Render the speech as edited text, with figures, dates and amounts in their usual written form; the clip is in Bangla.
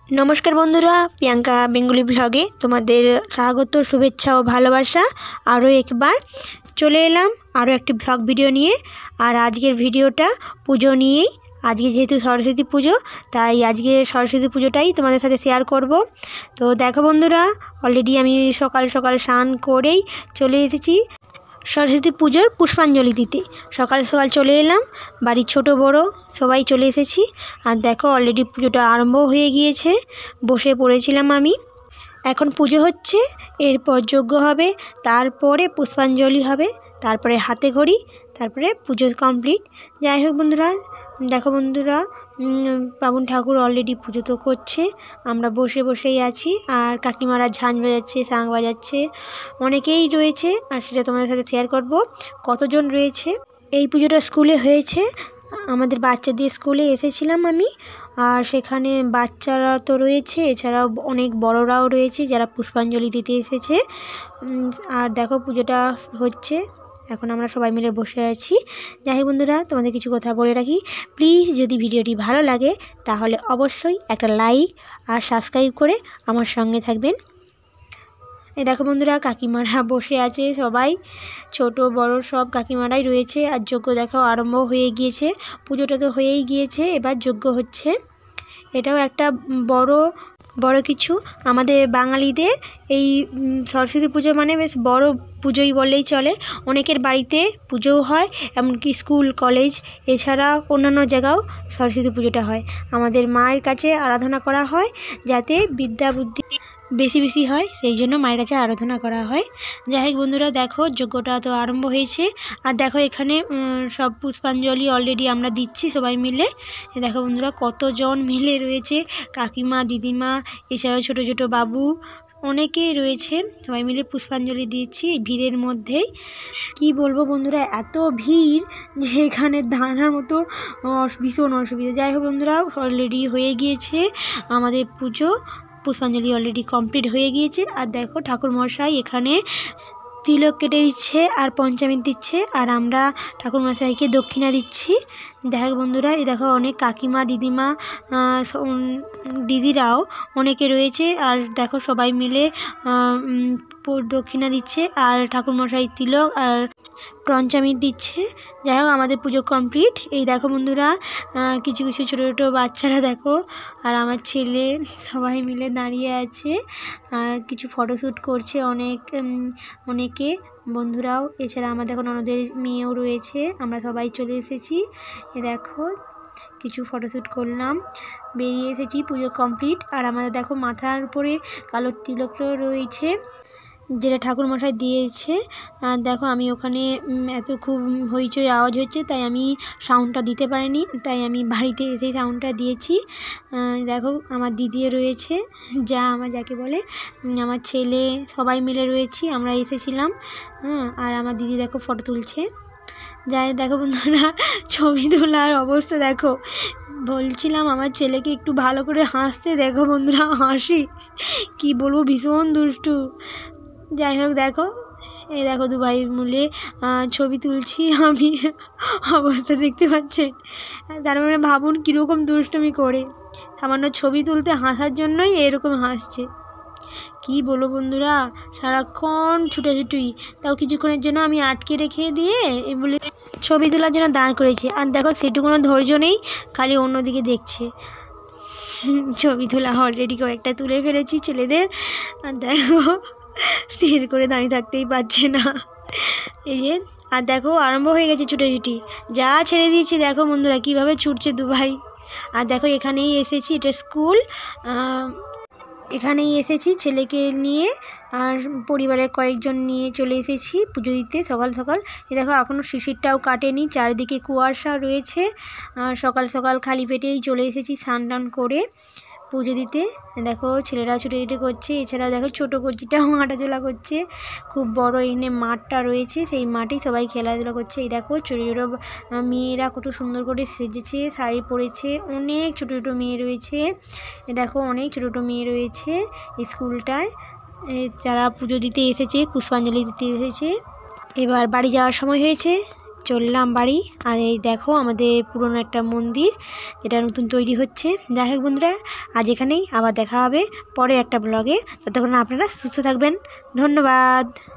नमस्कार बंधुरा प्रियंका बेंगली ब्लगे तुम्हादेर स्वागत शुभेच्छा और भालोबासा आरो एक बार चले एलाम आरो एक ब्लग भिडियो निये। और आजकेर भिडियोटा पुजो निये। आज के जेहेतु सरस्वती पुजो ताई आज के सरस्वती पुजोटाई तुम्हादेर साथे शेयर करब। तो देखो बंधुरा अलरेडी आमी सकाल सकाल स्नान करेई चले एसेछि सरस्वती पुजोर पुष्पांजलि दीते। सकाल सकाल चले एलाम बाड़ीर छोटो बड़ो सबाई चले एसेछि। और देखो अलरेडी पुजोटा आरम्भ हये गियेछे। बसे पड़ेछिलाम आमी। एखन पुजो होच्छे, एरपर यज्ञ होबे, तारपरे पुष्पांजलि होबे, तारपरे हाथे घड़ी, तारपरे पुजो कमप्लीट। যাই হোক বন্ধুরা देखो बंधुरा बाबुन ठाकुर अलरेडी पुजो तो करছে, আমরা বসে বসেই আছি। আর কাকিমারা ঝাঁঝ বাজাচ্ছে, শাঁখ বাজাচ্ছে, অনেকেই রয়েছে। আর সেটা তোমাদের সাথে শেয়ার করব কতজন রয়েছে। এই পুজোটা স্কুলে হয়েছে, আমাদের বাচ্চাদের স্কুলে এসেছিলাম আমি। আর সেখানে বাচ্চারা তো রয়েছে, এছাড়াও অনেক বড়রাও রয়েছে যারা পুষ্পাঞ্জলি দিতে এসেছে। আর দেখো পুজোটা হচ্ছে, এখন আমরা সবাই মিলে বসে আছি। যাই হোক বন্ধুরা তোমাদের কিছু কথা বলে রাখি, প্লিজ যদি ভিডিওটি ভালো লাগে তাহলে অবশ্যই একটা লাইক আর সাবস্ক্রাইব করে আমার সঙ্গে থাকবেন। এই দেখো বন্ধুরা কাকিমারা বসে আছে, সবাই ছোট বড় সব কাকিমারাই রয়েছে। আর যজ্ঞ দেখো আরম্ভ হয়ে গিয়েছে, পুজোটা তো হয়েই গিয়েছে, এবার যজ্ঞ হচ্ছে। এটাও একটা বড় কিছু আমাদের বাঙালিদের। এই সরস্বতী পুজো মানে বেশ বড় পুজোই বললেই চলে। অনেকের বাড়িতে পুজোও হয়, এমনকি স্কুল কলেজ এছাড়া অন্যান্য জায়গাও সরস্বতী পুজোটা হয়। আমাদের মায়ের কাছে আরাধনা করা হয় যাতে বিদ্যা বুদ্ধি বেশি বেশি হয়, সেই জন্য মায়ের কাছে আরাধনা করা হয়। যাই হোক বন্ধুরা দেখো যজ্ঞটা তো আরম্ভ হয়েছে। আর দেখো এখানে সব পুষ্পাঞ্জলি অলরেডি আমরা দিচ্ছি সবাই মিলে। দেখো বন্ধুরা কতজন মিলে রয়েছে, কাকিমা দিদিমা এছাড়াও ছোট ছোট বাবু অনেকেই রয়েছে, সবাই মিলে পুষ্পাঞ্জলি দিচ্ছি ভিড়ের মধ্যেই। কি বলবো বন্ধুরা এত ভিড় যে এখানে দাঁড়ানোর মতো ভীষণ অসুবিধা। যাই হোক বন্ধুরা অলরেডি হয়ে গিয়েছে আমাদের পুজো, পুষ্পাঞ্জলি অলরেডি কমপ্লিট হয়ে গিয়েছে। আর দেখো ঠাকুর মশাই এখানে তিলক কেটে দিচ্ছে আর পঞ্চামৃত দিচ্ছে, আর আমরা ঠাকুর মশাইকে দক্ষিণা দিচ্ছি। দেখো বন্ধুরা এই দেখো অনেক কাকিমা দিদিমা দিদিরাও অনেকে রয়েছে। আর দেখো সবাই মিলে দক্ষিণা দিচ্ছে আর ঠাকুর মশাই তিলক আর পঞ্চামৃত দিচ্ছে। যাই হোক আমাদের পুজো কমপ্লিট। এই দেখো বন্ধুরা কিছু কিছু ছোটো ছোটো বাচ্চারা দেখো আর আমার ছেলে সবাই মিলে দাঁড়িয়ে আছে আর কিছু ফটোশ্যুট করছে অনেকে বন্ধুরাও। এছাড়া আমাদের এখন ননদের মেয়েও রয়েছে, আমরা সবাই চলে এসেছি। এ দেখো কিছু ফটোশ্যুট করলাম, বেরিয়ে এসেছি, পুজো কমপ্লিট। আর আমাদের দেখো মাথার উপরে কালো তিলকও রয়েছে যেটা ঠাকুর মশাই দিয়েছে। আর দেখো আমি ওখানে এত খুব হইচই আওয়াজ হচ্ছে তাই আমি সাউন্ডটা দিতে পারিনি, তাই আমি বাড়িতে এসেই সাউন্ডটা দিয়েছি। দেখো আমার দিদিও রয়েছে, আমার যাকে বলে আমার ছেলে সবাই মিলে রয়েছি, আমরা এসেছিলাম। আর আমার দিদি দেখো ফটো তুলছে। যাই দেখো বন্ধুরা ছবি তোলার অবস্থা দেখো, বলছিলাম আমার ছেলেকে একটু ভালো করে হাসতে, দেখো বন্ধুরা হাসি কি বলবো ভীষণ দুষ্টু। যাই হোক দেখো এই দেখো দু ভাই মিলে ছবি তুলছি আমি, অবস্থা দেখতে পাচ্ছেন। তার মানে ভাবুন কীরকম দুষ্টুমি করে, সামান্য ছবি তুলতে হাসার জন্যই এরকম হাসছে। কি বলবো বন্ধুরা সারাক্ষণ ছুটোছুটি, তাও কিছুক্ষণের জন্য আমি আটকে রেখে দিয়ে বলে ছবি তোলার জন্য দাঁড় করেছি। আর দেখো সেটুকুনো ধৈর্য নেই, খালি অন্যদিকে দেখছে। ছবি তোলা অলরেডি কয়েকটা তুলে ফেলেছি ছেলেদের। আর দেখো স্থির করে দাঁড়িয়ে থাকতেই পারছে না এই যে। আর দেখো আরম্ভ হয়ে গেছে ছুটোছুটি, যা ছেড়ে দিয়েছি দেখো বন্ধুরা কীভাবে ছুটছে দু ভাই। আর দেখো এখানেই এসেছি, এটা স্কুল, এখানেই এসেছি ছেলেকে নিয়ে আর পরিবারের কয়েকজন নিয়ে চলে এসেছি পুজো দিতে সকাল সকাল। এ দেখো এখনও শিশিরটাও কাটেনি, চারিদিকে কুয়াশা রয়েছে। সকাল সকাল খালি পেটেই চলে এসেছি স্নান টান করে পুজো দিতে। দেখো ছেলেরা ছুটোছুটি করছে, এছাড়া দেখো ছোটো কচিটাও হাঁটাচলা করছে। খুব বড় এখানে মাঠটা রয়েছে, সেই মাঠেই সবাই খেলাধুলা করছে। এই দেখো ছোটো ছোটো মেয়েরা কত সুন্দর করে সেজেছে, শাড়ি পরেছে, অনেক ছোটো ছোটো মেয়ে রয়েছে। দেখো অনেক ছোটো ছোটো মেয়ে রয়েছে স্কুলটায় যারা পুজো দিতে এসেছে, পুষ্পাঞ্জলি দিতে এসেছে। এবার বাড়ি যাওয়ার সময় হয়েছে, চললাম বাড়ি। আর এই দেখো আমাদের পুরনো একটা মন্দির যেটা নতুন তৈরি হচ্ছে। যাই হোক বন্ধুরা, আজ এখানেই, আবার দেখা হবে পরের একটা ব্লগে। ততক্ষণ আপনারা সুস্থ থাকবেন। ধন্যবাদ।